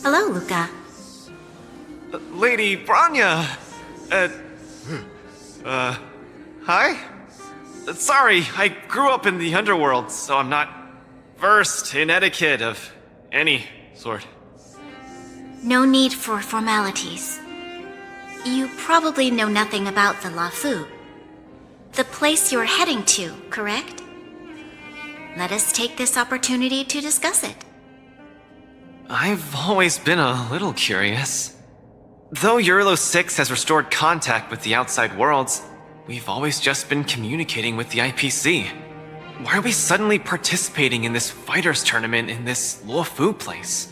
Hello, Luka. Lady Bronya! Hi? Sorry, I grew up in the underworld, so I'm not versed in etiquette of any sort. No need for formalities. You probably know nothing about the Lafu. The place you're heading to, correct? Let us take this opportunity to discuss it. I've always been a little curious. Though Eurilo 6 has restored contact with the outside worlds, we've always just been communicating with the IPC. Why are we suddenly participating in this fighters tournament in this Luofu place?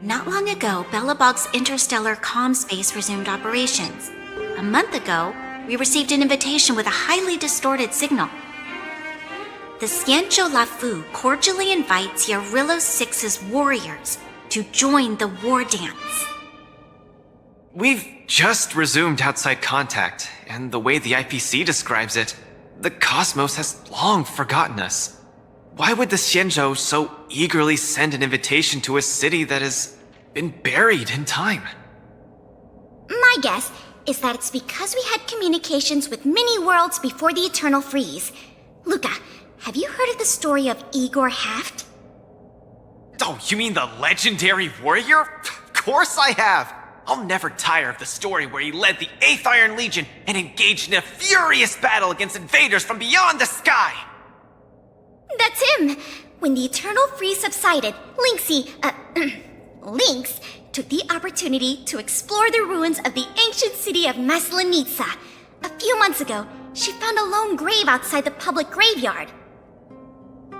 Not long ago, Belobog's interstellar comm space resumed operations. A month ago, we received an invitation with a highly distorted signal. The Xianzhou Lafu cordially invites Eurilo 6's warriors to join the war dance. We've just resumed outside contact, and the way the IPC describes it, the cosmos has long forgotten us. Why would the Xianzhou so eagerly send an invitation to a city that has been buried in time? My guess is that it's because we had communications with many worlds before the Eternal Freeze. Luka, have you heard of the story of Igor Haft? Oh, you mean the legendary warrior? Of course I have! I'll never tire of the story where he led the 8th Iron Legion and engaged in a furious battle against invaders from beyond the sky! That's him! When the Eternal Freeze subsided, Lynx took the opportunity to explore the ruins of the ancient city of Maslenitsa. A few months ago, she found a lone grave outside the public graveyard.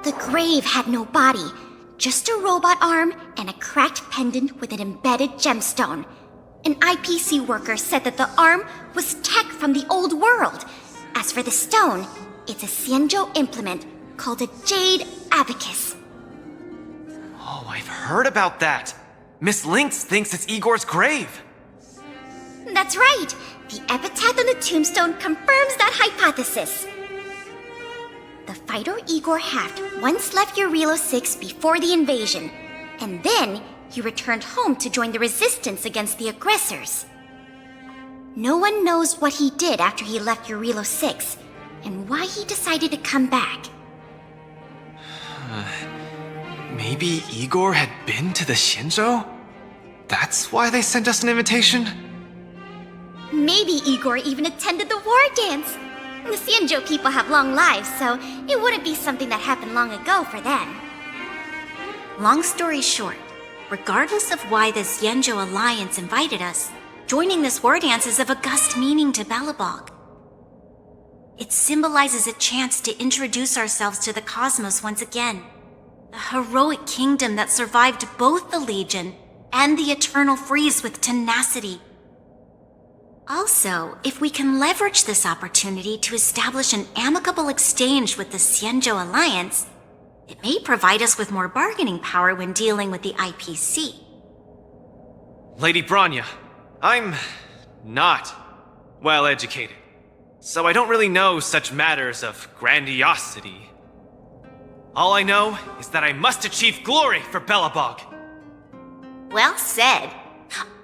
The grave had no body, just a robot arm and a cracked pendant with an embedded gemstone. An IPC worker said that the arm was tech from the old world. As for the stone, it's a Xianzhou implement called a Jade Abacus. Oh, I've heard about that. Miss Lynx thinks it's Igor's grave. That's right. The epitaph on the tombstone confirms that hypothesis. The fighter Igor Haft once left Eurilo 6 before the invasion, and then he returned home to join the resistance against the aggressors. No one knows what he did after he left Eurilo 6, and why he decided to come back. Maybe Igor had been to the Xianzhou? That's why they sent us an invitation? Maybe Igor even attended the war dance. The Xianzhou people have long lives, so it wouldn't be something that happened long ago for them. Long story short, regardless of why the Xianzhou Alliance invited us, joining this war dance is of august meaning to Belobog. It symbolizes a chance to introduce ourselves to the cosmos once again. The heroic kingdom that survived both the Legion and the Eternal Freeze with tenacity. Also, if we can leverage this opportunity to establish an amicable exchange with the Xianzhou Alliance, it may provide us with more bargaining power when dealing with the IPC. Lady Bronya, I'm not well educated, so I don't really know such matters of grandiosity. All I know is that I must achieve glory for Belobog. Well said.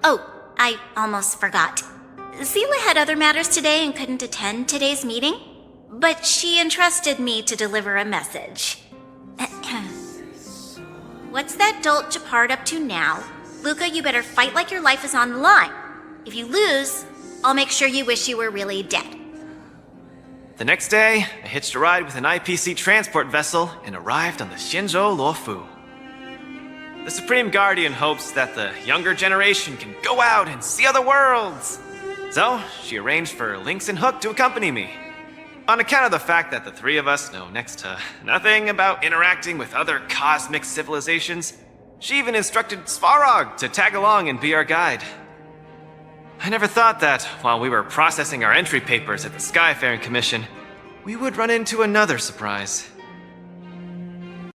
Oh, I almost forgot. Seela had other matters today and couldn't attend today's meeting, but she entrusted me to deliver a message. What's that dolt Japard up to now? Luka, you better fight like your life is on the line. If you lose, I'll make sure you wish you were really dead. The next day, I hitched a ride with an IPC transport vessel and arrived on the Xianzhou Luofu. The Supreme Guardian hopes that the younger generation can go out and see other worlds. So, she arranged for Lynx and Hook to accompany me. On account of the fact that the three of us know next to nothing about interacting with other cosmic civilizations, she even instructed Svarog to tag along and be our guide. I never thought that, while we were processing our entry papers at the Skyfaring Commission, we would run into another surprise.